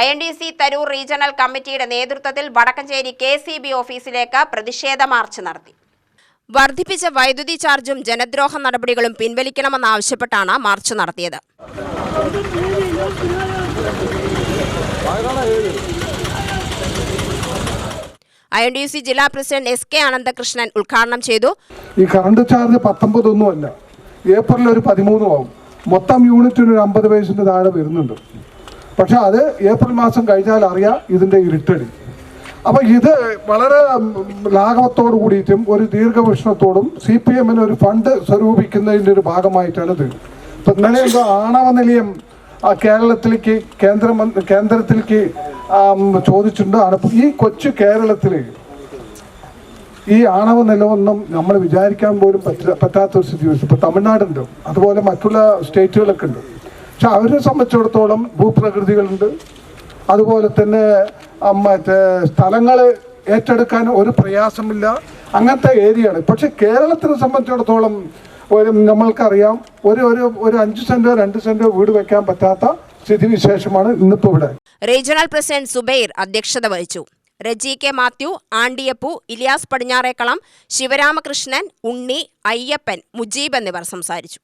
INDC Tharoor regional കമ്മിറ്റിയുടെ നേതൃത്വത്തിൽ Vadakkanchery KCB ഓഫീസിലേക്ക് പ്രതിഷേധ മാർച്ച് നടത്തി. വർദ്ധിപ്പിച്ച വൈദ്യുതി ചാർജും ജനദ്രോഹ നടപടികളും പിൻവലിക്കണമെന്നാവശ്യപ്പെട്ടാണ് മാർച്ച് നടത്തിയത്. INDC ജില്ലാ പ്രസിഡന്റ് SK അനന്തകൃഷ്ണൻ ഉദ്ഘാടനം ചെയ്തു. ഈ കറണ്ട് ചാർജ് 19 ഒന്നുമല്ല, ഏപ്രിൽ ഒരു 13 ആവും. മൊത്തം യൂണിറ്റിന് 50 പൈസയുടെ താഴെ വരുന്നുണ്ട്. പക്ഷെ അത് ഏപ്രിൽ മാസം കഴിഞ്ഞാൽ അറിയാം ഇതിൻ്റെ ഇരുട്ടടി. അപ്പോൾ ഇത് വളരെ ലാഘവത്തോടു കൂടിയിട്ടും ഒരു ദീർഘവീക്ഷണത്തോടും CPM ഒരു ഫണ്ട് സ്വരൂപിക്കുന്നതിൻ്റെ ഒരു ഭാഗമായിട്ടാണ് ഇത്. ഇപ്പം ഇന്നലെ എന്തോ ആണവ നിലയം കേരളത്തിലേക്ക് കേന്ദ്രത്തിലേക്ക് ചോദിച്ചിട്ടുണ്ട്. ഈ കൊച്ചു കേരളത്തിൽ ഈ ആണവ നിലമൊന്നും നമ്മൾ വിചാരിക്കാൻ പോലും പറ്റാത്തൊരു സിറ്റുവേഷൻ ഇപ്പോൾ തമിഴ്നാടുണ്ട്, അതുപോലെ മറ്റുള്ള സ്റ്റേറ്റുകളൊക്കെ ഉണ്ട്. പക്ഷെ അവരെ സംബന്ധിച്ചിടത്തോളം ഭൂപ്രകൃതികളുണ്ട്, അതുപോലെ തന്നെ മറ്റേ സ്ഥലങ്ങൾ ഏറ്റെടുക്കാൻ ഒരു പ്രയാസമില്ല, അങ്ങനത്തെ ഏരിയയാണ്. പക്ഷെ കേരളത്തിനെ സംബന്ധിച്ചിടത്തോളം നമ്മൾക്കറിയാം ഒരു 5 സെന്റോ 2 സെന്റോ വീട് വെക്കാൻ പറ്റാത്ത സ്ഥിതിവിശേഷമാണ് ഇന്നിപ്പോൾ ഇവിടെ. റീജിയണൽ പ്രസിഡന്റ് സുബൈർ അധ്യക്ഷത വഹിച്ചു. റജി K മാത്യു, ആണ്ടിയപ്പു, ഇലിയാസ് പടിഞ്ഞാറേക്കളം, ശിവരാമകൃഷ്ണൻ, ഉണ്ണി, അയ്യപ്പൻ, മുജീബ് എന്നിവർ സംസാരിച്ചു.